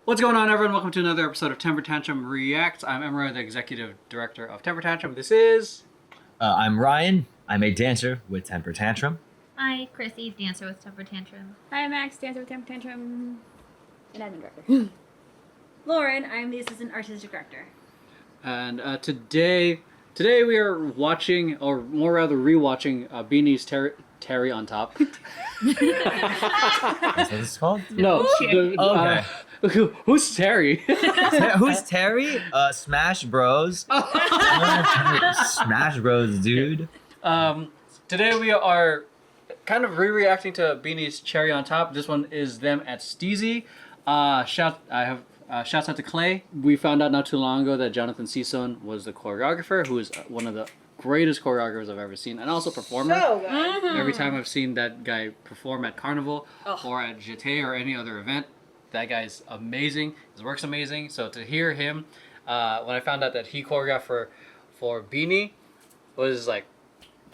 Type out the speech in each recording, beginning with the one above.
What's going on, everyone? Welcome to another episode of Temper Tantrum Reacts. I'm Emeroy, the executive director of Temper Tantrum. This is... I'm Ryan. I'm a dancer with Temper Tantrum. Hi, Chrissy, dancer with Temper Tantrum. Hi, Max, dancer with Temper Tantrum, and admin director. Lauren, I'm the assistant artistic director. And today we are watching, or more rather rewatching, BINI's Terry on Top. Is that what it's called? No. Okay. Who's Terry? Who's Terry? Smash Bros. Smash Bros, dude. Today we are kind of re-reacting to BINI's Cherry on Top. This one is them at STEEZY. Shouts out to Clay. We found out not too long ago that Jonathan Sison was the choreographer, who is one of the greatest choreographers I've ever seen, and also performer. So good. Every time I've seen that guy perform at Carnival or at Jeté or any other event, that guy's amazing. His work's amazing. So to hear him, when I found out that he choreographed for BINI, was like,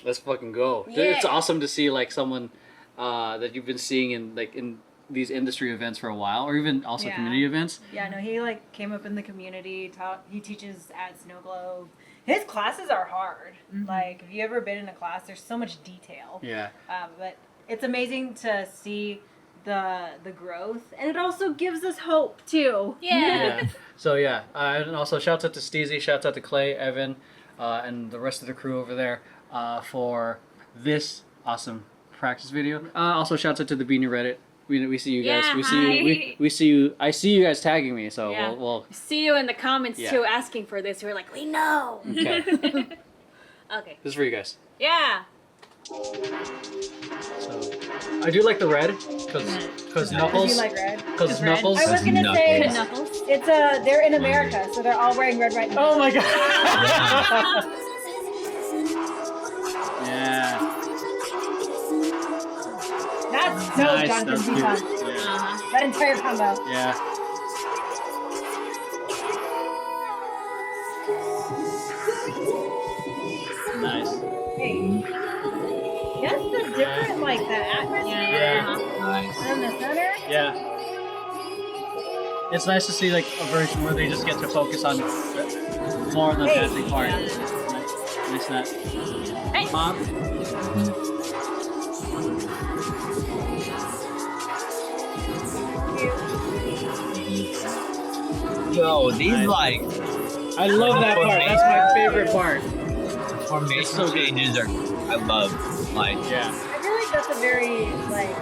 let's fucking go. Yeah. It's awesome to see like someone that you've been seeing in these industry events for a while, or even also community events. Yeah, no, he like came up in the community. He teaches at Snow Globe. His classes are hard. Like, if you ever been in a class, there's so much detail. Yeah. But it's amazing to see the growth, and it also gives us hope too. Yeah. So yeah, and also shouts out to Steezy, shouts out to Clay, Evan, and the rest of the crew over there for this awesome practice video. Also shouts out to the BINI Reddit. We see you guys. Yeah, we see you. We see you. I see you guys tagging me. So Yeah. we'll See you in the comments Yeah. too, asking for this. We're like, we know. okay. Okay. This is for you guys. Yeah. So I do like the red because Do Knuckles. you like red? Because Knuckles. I was gonna say Knuckles. it's they're in America, so they're all wearing red right now. Oh my god. Yeah. That's so Nice, Jonathan that's cute. Sison. Yeah. That entire combo. Yeah. Nice. Hey. Yes, the different like the atmosphere. Yeah. Nice. And in the center. Yeah. It's nice to see like a version where they just get to focus on more of the dancing part. Nice that. Hey. Mom. Yo, these Nice. like I love that part. That's my favorite part. formation It's so good. changes are I love. Like Yeah. I feel like that's a very like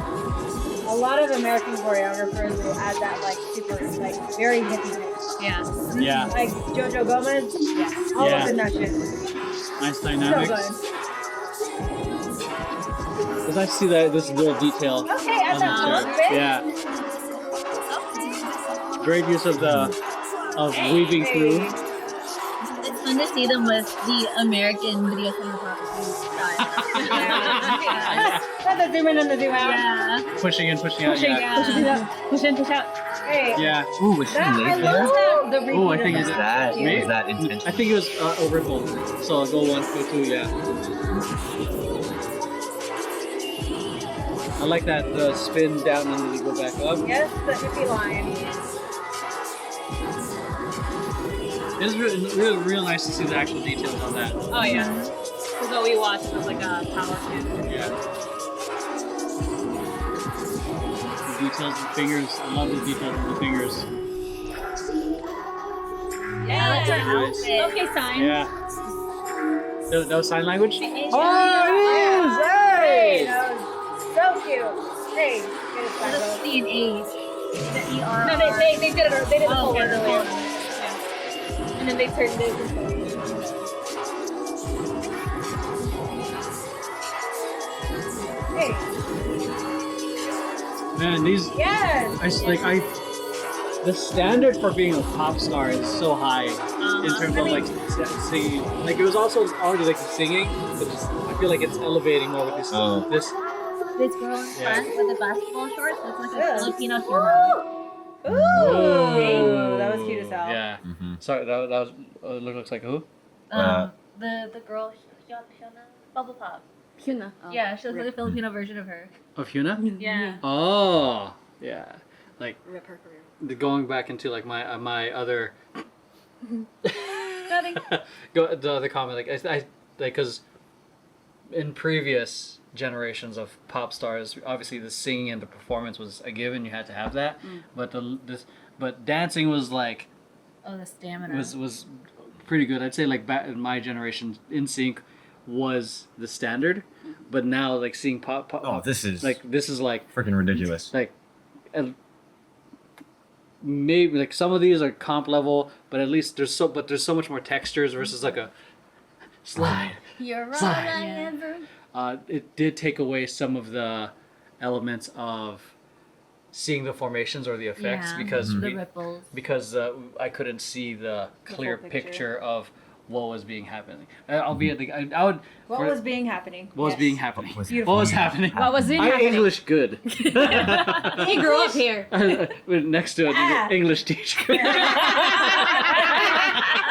a lot of American choreographers will add that like super like very hippie type. Yeah. Yeah. Like Jojo Gomez, yeah, all Yeah. up in that shit. Nice So dynamics. good. It's nice to see that this little detail. Okay, add on that the little chair. bit. Yeah. Great use of weaving through. It's fun to see them with the American video cinematography style. Not the zoom in and the zoom out. Yeah. Pushing in, pushing out. Pushing, Yeah. pushing it up, push in, push out. Hey, Yeah. ooh, was she that, I late love there? that. The Oh, I repeat think of Is that Maybe. is that intentional? I think it was a ripple. So I'll go 1, go 2, yeah. I like that spin down and then you go back up. Yes, the hippie line. It's real nice to see the actual details on that. Oh yeah. Because what we watched was like a power cue. Yeah. The details of the fingers. I love the details of the fingers. Yeah, that's her Nice. outfit. Okay, sign. Yeah. That was sign language? Yeah. Oh, it is! Hey, Hey! that was so cute. Hey, get it back Let's up. see an age. The ER. No, they did it. They did the Oh, full okay, word the earlier. full And then they turned it into Hey, Man, these yes. the standard for being a pop star is so high in terms of like singing. Like it was also already like singing, but just, I feel like it's elevating more with this. Oh. This This girl in Yeah. front with the basketball shorts. It's like a Yeah. Filipino humor. Ooh, that was cute as hell. Yeah. Mm-hmm. Sorry, that was looks like who? The girl Shona Bubble Pop. Hyuna. Yeah, she looks like a Filipino version of her. Of Hyuna? Yeah. Oh, yeah. Like Rip her career. going back into like my other Nothing. the other comment, like I like because in previous generations of pop stars, obviously the singing and the performance was a given. You had to have that, but dancing was like Oh, the stamina. was pretty good. I'd say like back in my generation, in sync was the standard, but now like seeing pop Oh, this is like freaking ridiculous. like maybe like some of these are comp level, but at least there's so much more textures versus like a slide. You're all Slide. I ever. It did take away some of the elements of seeing the formations or the effects Yeah, because the ripples. I couldn't see the clear full picture. picture. of what was being happening. Albeit like I would What was being happening? what was Yes. being happening. What was What was happening? What was it I'm happening? English good. He grew up here. Next to an Ah. English teacher.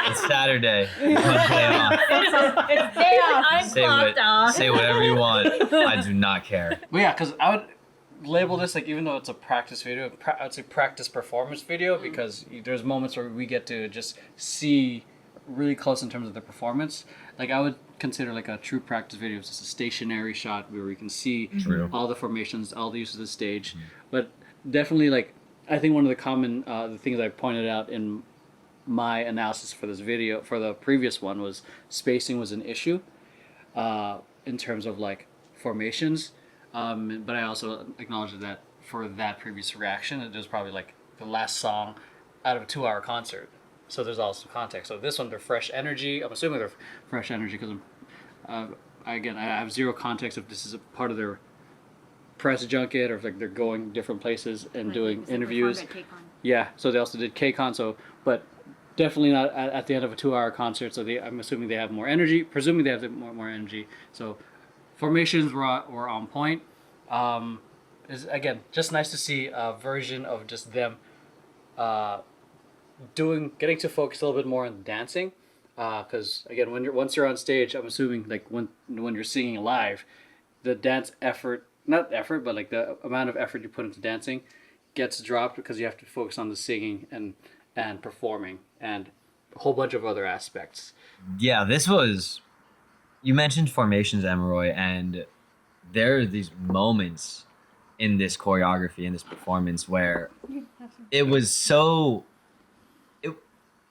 It's Saturday. One day off. It's day off. I'm Say, clocked off. say whatever you want. I do not care. Well, yeah, because I would label this like, even though it's a practice video, I'd say practice performance video because there's moments where we get to just see really close in terms of the performance. Like I would consider like a true practice video is just a stationary shot where we can see True. all the formations, all the use of the stage. But definitely, like I think one of the common the things I pointed out in my analysis for this video for the previous one was spacing was an issue in terms of like formations. But I also acknowledge that for that previous reaction, it was probably like the last song out of a 2-hour concert. So there's also context. So this one, they're fresh energy. I'm assuming they're fresh energy because I have zero context if this is a part of their press junket or if like they're going different places and doing interviews. Yeah. So they also did KCON. So, but definitely not at the end of a 2-hour concert. So I'm assuming they have more energy. Presuming they have more energy. So formations were on point. Is again just nice to see a version of just them getting to focus a little bit more on dancing, because again once you're on stage, I'm assuming like when you're singing live, the dance not effort but like the amount of effort you put into dancing gets dropped because you have to focus on the singing and performing and a whole bunch of other aspects. Yeah, this was. You mentioned formations, Emeroy, and there are these moments in this choreography, in this performance, where it was so.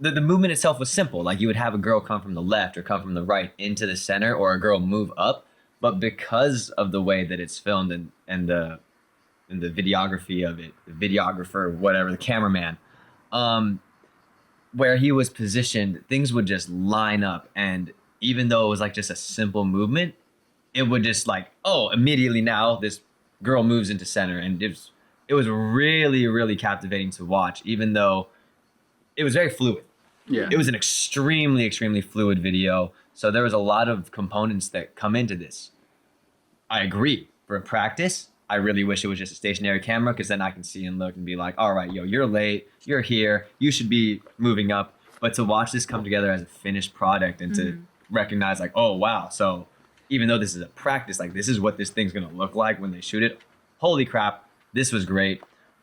The movement itself was simple. Like you would have a girl come from the left or come from the right into the center, or a girl move up. But because of the way that it's filmed and the videography of it, the videographer, whatever, the cameraman, where he was positioned, things would just line up. And even though it was like just a simple movement, it would just like, oh, immediately now this girl moves into center. And it was really, really captivating to watch, even though it was very fluid. Yeah. It was an extremely, extremely fluid video. So there was a lot of components that come into this. I agree. For a practice, I really wish it was just a stationary camera because then I can see and look and be like, all right, yo, you're late. You're here. You should be moving up. But to watch this come together as a finished product and to recognize like, oh, wow. So even though this is a practice, like this is what this thing's going to look like when they shoot it. Holy crap. This was great.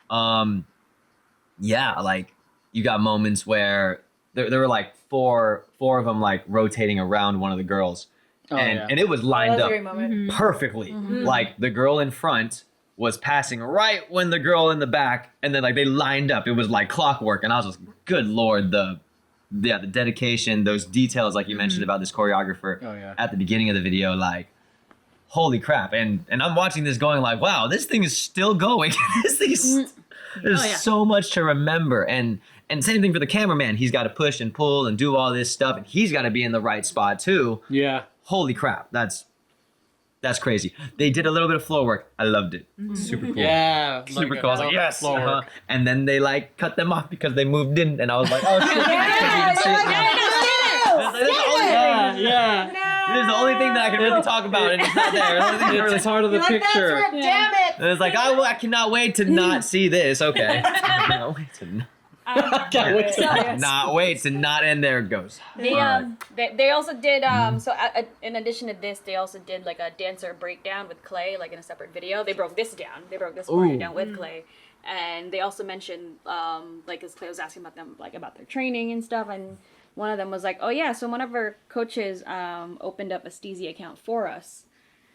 Yeah, like you got moments where there were like four of them like rotating around one of the girls. And it was lined That was a up great moment. perfectly. Like the girl in front was passing right when the girl in the back, and then like they lined up. It was like clockwork, and I was just, good Lord, the dedication, those details like you mentioned about this choreographer at the beginning of the video, like holy crap. And I'm watching this going like, wow, this thing is still going. This thing is, there's so much to remember. And same thing for the cameraman. He's got to push and pull and do all this stuff, and he's got to be in the right spot too. Yeah. Holy crap, that's crazy. They did a little bit of floor work. I loved it. Super cool. Yeah. Super cool. I was like, yes. Floor work. And then they like cut them off because they moved in, and I was like, oh shit. This is the only thing that I can really talk about, and it's not there. The only thing that's really part of the picture. Damn it! And it's like, I cannot wait to not see this. Okay. I cannot wait to not wait to not end there it goes. They also did in addition to this, they also did like a dancer breakdown with Clay, like in a separate video. They broke this down. They broke this part down with Clay, And they also mentioned, like, as Clay was asking about them, like, about their training and stuff, and one of them was like, oh yeah, so one of our coaches opened up a STEEZY account for us.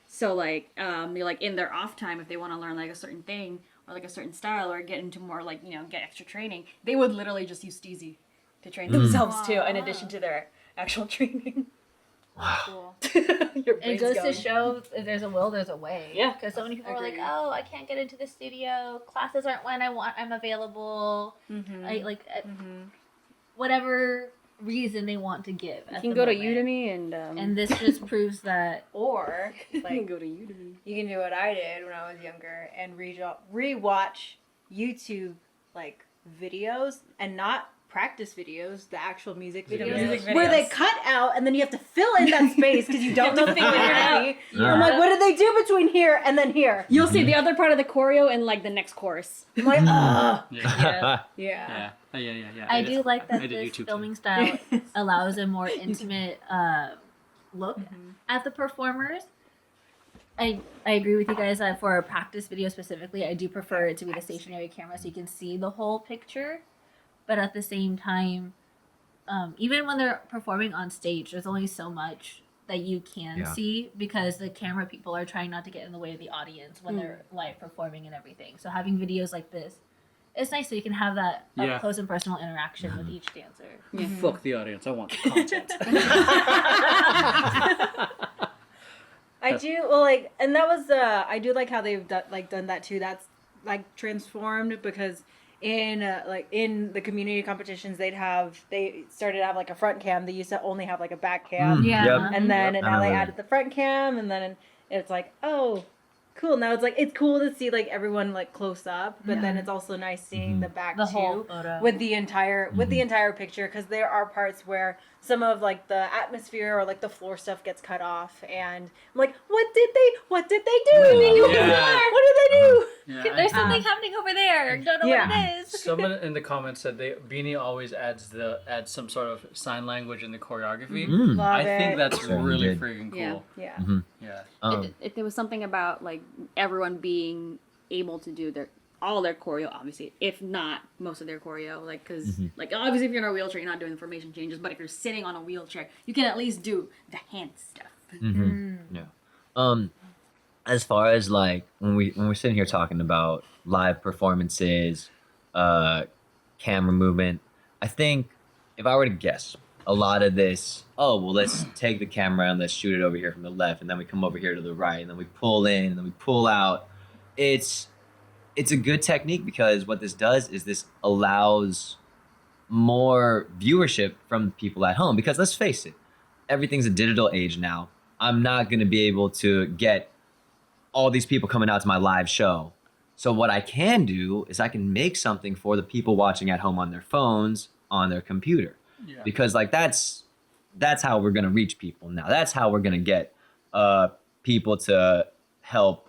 So like, you're like in their off time, if they want to learn like a certain thing or like a certain style or get into more like, get extra training, they would literally just use STEEZY to train themselves too, in addition to their actual training. Cool. Your It brain's goes going. to show if there's a will, there's a way. Yeah, Because so many people are like, agreed. oh, I can't get into the studio. Classes aren't when I'm available. Whatever reason they want to give. You can go to Udemy And this just proves that. Or you can like go to Udemy. you can do what I did when I was younger and rewatch YouTube like videos and not practice videos, the actual music videos, Music where they videos. cut out and then you have to fill in that space because you don't know the figure it out. choreography. Yeah. I'm like, what did they do between here and then here? You'll see the other part of the choreo in like the next chorus. I'm like, ugh. Yeah. Yeah. Yeah. I do like that I did this YouTube filming too. style allows a more intimate look at the performers. I agree with you guys that for a practice video specifically, I do prefer it to be the stationary camera so you can see the whole picture. But at the same time, even when they're performing on stage, there's only so much that you can see because the camera people are trying not to get in the way of the audience when they're live performing and everything. So having videos like this, it's nice so you can have that up close and personal interaction with each dancer. Fuck the audience. I want the content. I do like, and that was I do like how they've done that too. That's like transformed because in in the community competitions they started to have like a front cam. They used to only have like a back cam, and then Yep. now they I remember added the front cam, and then it's like, oh, cool. Now it's cool to see like everyone like close up, but then it's also nice seeing the back The too whole photo. with the entire picture, because there are parts where some of like the atmosphere or like the floor stuff gets cut off, and I'm like, what did they do? What did they do? Yeah. What did they do? There's something happening over there. Don't know what it is. Someone in the comments said BINI always adds some sort of sign language in the choreography. Love I it. think that's Sure, really did. freaking cool. Yeah. Yeah. Yeah. There was something about like everyone being able to do all their choreo, obviously, if not most of their choreo, like because like obviously if you're in a wheelchair, you're not doing the formation changes, but if you're sitting on a wheelchair, you can at least do the hand stuff. Yeah. As far as like when we're sitting here talking about live performances, camera movement, I think if I were to guess, a lot of this, oh well, let's take the camera and let's shoot it over here from the left, and then we come over here to the right, and then we pull in, and then we pull out. It's a good technique because what this does is this allows more viewership from people at home. Because let's face it, everything's a digital age now. I'm not going to be able to get all these people coming out to my live show. So what I can do is I can make something for the people watching at home on their phones, on their computer. Yeah. Because like that's how we're going to reach people now. That's how we're going to get people to help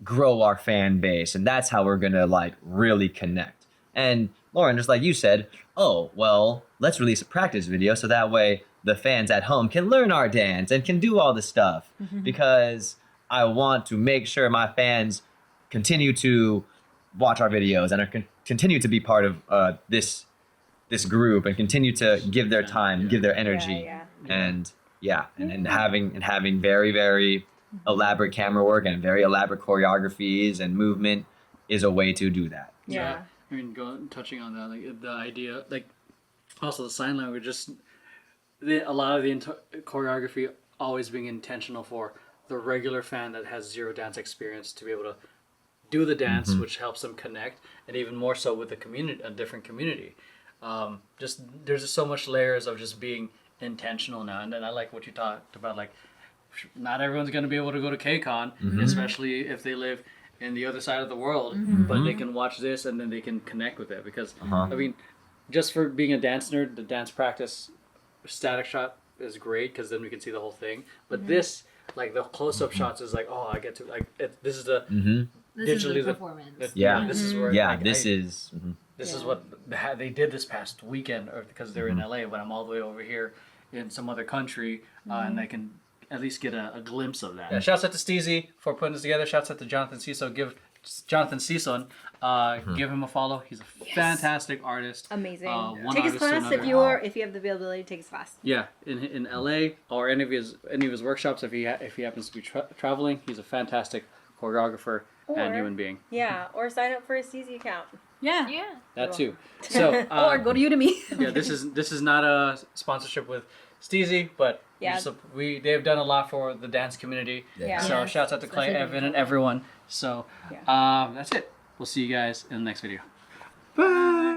grow our fan base, and that's how we're gonna like really connect. And Lauren, just like you said, oh well, let's release a practice video so that way the fans at home can learn our dance and can do all this stuff, because I want to make sure my fans continue to watch our videos and continue to be part of this group and continue to give their time, give their energy, and having very, very elaborate camera work and very elaborate choreographies and movement is a way to do that. Yeah. I mean, touching on that, like the idea, like also the sign language, just a lot of the choreography always being intentional for the regular fan that has zero dance experience to be able to do the dance, which helps them connect, and even more so with the community, a different community. There's just so much layers of just being intentional now, and then I like what you talked about, like not everyone's going to be able to go to KCON, especially if they live in the other side of the world, but they can watch this and then they can connect with it, because I mean, just for being a dance nerd, the dance practice static shot is great because then we can see the whole thing, but this, like the close-up shots, is like, oh, I get to like this is the This digitally is the performance. this is where This is what they did this past weekend, or because they're in LA, but I'm all the way over here in some other country, and I can at least get a glimpse of that. Yeah, shouts out to STEEZY for putting this together. Shouts out to Jonathan Sison. Give Jonathan Sison. Give him a follow. He's a fantastic artist. Amazing. One Take his artist to class another. if you have the availability. Take his class. Yeah, in LA or any of his workshops. If he happens to be traveling, he's a fantastic choreographer and Or- human being. Yeah, or sign up for a STEEZY account. Yeah. Yeah. That too. So Or go to Udemy. yeah, this is not a sponsorship with STEEZY, but Yeah. they've done a lot for the dance community. Yeah. So Yes, shouts out to Clay, especially Evan, and everyone. So Yeah. that's it. We'll see you guys in the next video. Bye.